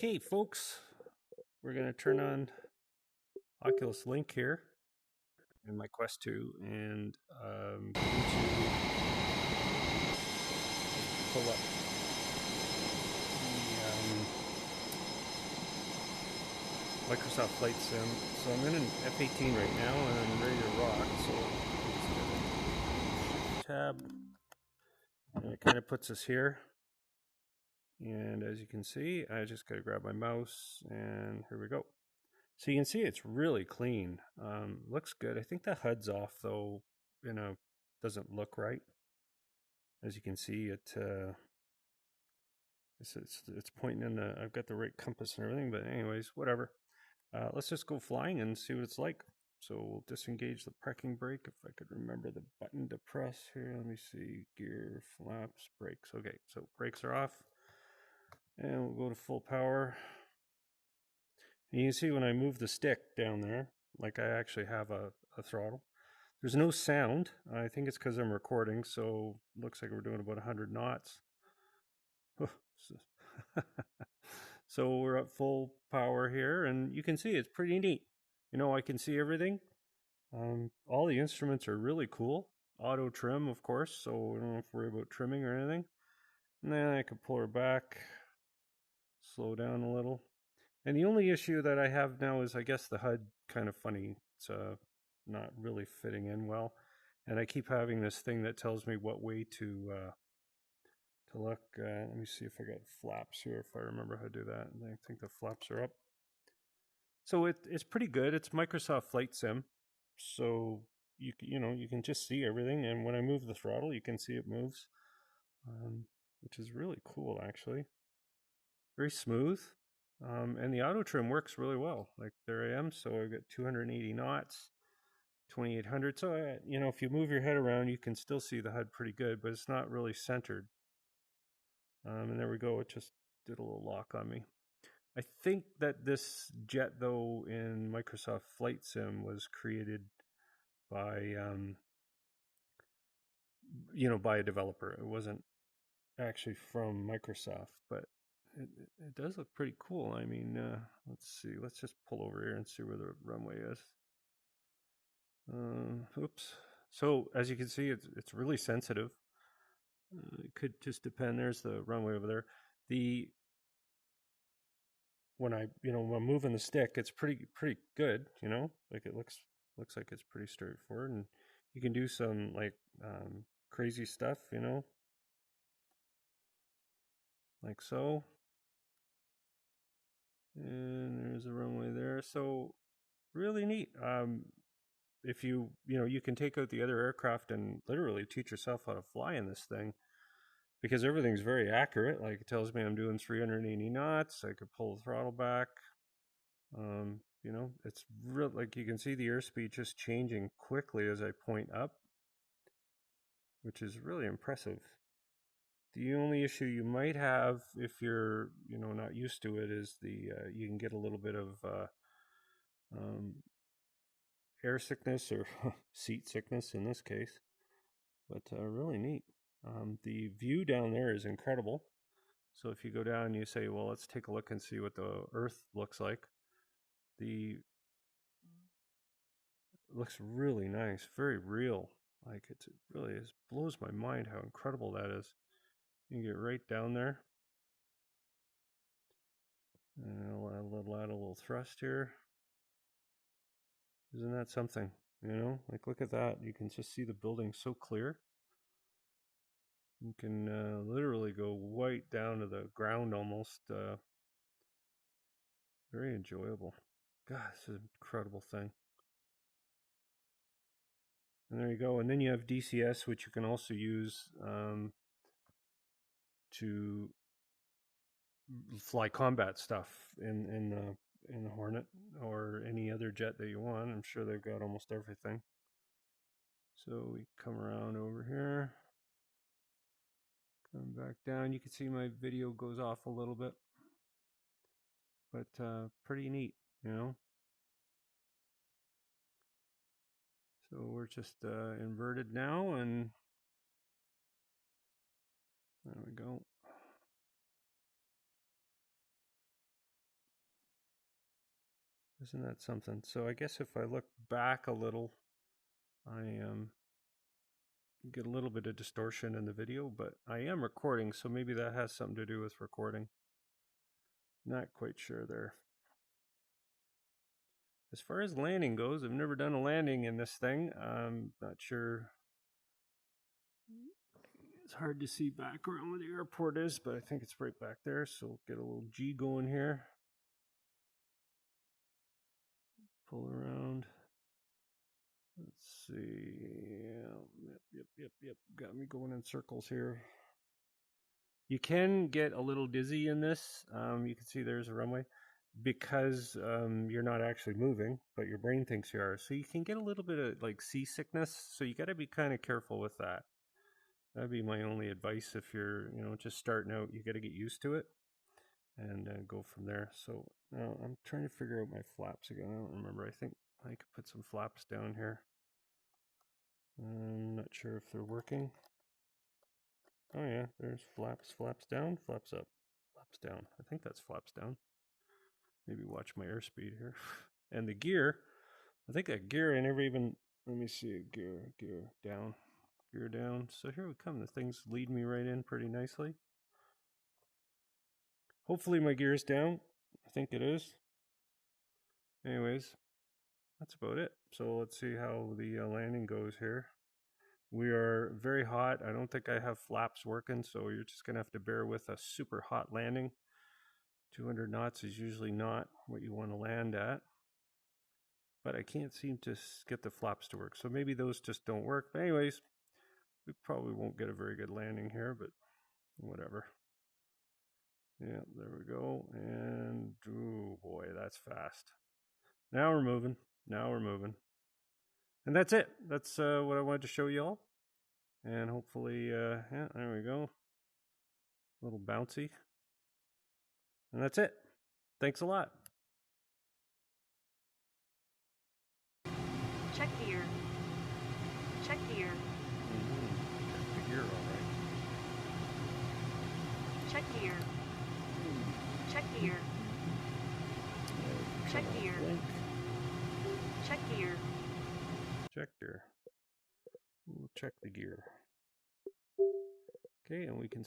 Okay, folks, we're going to turn on Oculus Link here in my Quest 2 and going to pull up the Microsoft Flight Sim. So I'm in an F18 right now and I'm ready to rock. So tab, and it kind of puts us here. And as you can see, I just got to grab my mouse and here we go. So you can see it's really clean. Looks good. I think the HUD's off though, doesn't look right. As you can see, it's pointing in the, I've got the right compass and everything, but anyways, whatever. Let's just go flying and see what it's like. So we'll disengage the parking brake, if I could remember the button to press here. Let me see, gear, flaps, brakes. Okay, so brakes are off. And we'll go to full power. And you can see when I move the stick down there, like I actually have a throttle. There's no sound. I think it's because I'm recording, so it looks like we're doing about 100 knots. So we're at full power here, and you can see it's pretty neat. I can see everything. All the instruments are really cool. Auto trim, of course, so we don't have to worry about trimming or anything. And then I can pull her back, slow down a little. And the only issue that I have now is, I guess, the HUD kind of funny. It's not really fitting in well. And I keep having this thing that tells me what way to look. Let me see if I got flaps here, if I remember how to do that. And I think the flaps are up. So it's pretty good. It's Microsoft Flight Sim. So you can just see everything. And when I move the throttle, you can see it moves, which is really cool, actually. Very smooth. And the auto trim works really well. Like there I am. So I've got 280 knots, 2800. So, if you move your head around, you can still see the HUD pretty good, but it's not really centered. And there we go. It just did a little lock on me. I think that this jet, though, in Microsoft Flight Sim was created by, by a developer. It wasn't actually from Microsoft, but it does look pretty cool. I mean, let's see. Let's just pull over here and see where the runway is. Oops. So as you can see, it's really sensitive. It could just depend. There's the runway over there. When I'm moving the stick, it's pretty good. Like it looks like it's pretty straightforward, and you can do some like crazy stuff. Like so. And there's a runway there. So really neat. If you can take out the other aircraft and literally teach yourself how to fly in this thing, because everything's very accurate. Like it tells me I'm doing 380 knots. I could pull the throttle back. It's real. Like you can see the airspeed just changing quickly as I point up, which is really impressive. The only issue you might have if you're, not used to it is you can get a little bit of air sickness or seat sickness in this case, but really neat. The view down there is incredible. So if you go down and you say, well, let's take a look and see what the Earth looks like. It looks really nice, very real. Like it really is, blows my mind how incredible that is. You can get right down there. And I'll add a little thrust here. Isn't that something? Like look at that. You can just see the building so clear. You can literally go right down to the ground almost. Very enjoyable. God, this is an incredible thing. And there you go. And then you have DCS, which you can also use to fly combat stuff in the Hornet or any other jet that you want. I'm sure they've got almost everything. So we come around over here, come back down. You can see my video goes off a little bit, but pretty neat, So we're just inverted now, and there we go. Isn't that something? So I guess if I look back a little, I get a little bit of distortion in the video, but I am recording, so maybe that has something to do with recording. Not quite sure there. As far as landing goes, I've never done a landing in this thing. I'm not sure. It's hard to see back around where the airport is, but I think it's right back there. So we'll get a little G going here. Pull around. Let's see. Yep. Got me going in circles here. You can get a little dizzy in this. You can see there's a runway because you're not actually moving, but your brain thinks you are. So you can get a little bit of like seasickness. So you got to be kind of careful with that. That'd be my only advice if you're, just starting out. You got to get used to it and go from there. So now I'm trying to figure out my flaps again. I don't remember. I think I could put some flaps down here. I'm not sure if they're working. Oh yeah, there's flaps down, flaps up, flaps down. I think that's flaps down. Maybe watch my airspeed here. And the gear, I think that gear I never even, let me see, gear down. So here we come. The things lead me right in pretty nicely. Hopefully my gear's down. I think it is. Anyways, that's about it. So let's see how the landing goes here. We are very hot. I don't think I have flaps working, so you're just going to have to bear with a super hot landing. 200 knots is usually not what you want to land at. But I can't seem to get the flaps to work, so maybe those just don't work. But anyways, we probably won't get a very good landing here, but whatever. Yeah, there we go. And, oh boy, that's fast. Now we're moving. And that's it. That's what I wanted to show you all. And hopefully, yeah, there we go. A little bouncy. And that's it. Thanks a lot. Check gear. Check gear. Check the gear, all right. Check gear. Check gear. Check gear. Check gear. Check gear. We'll check the gear. Okay, and we can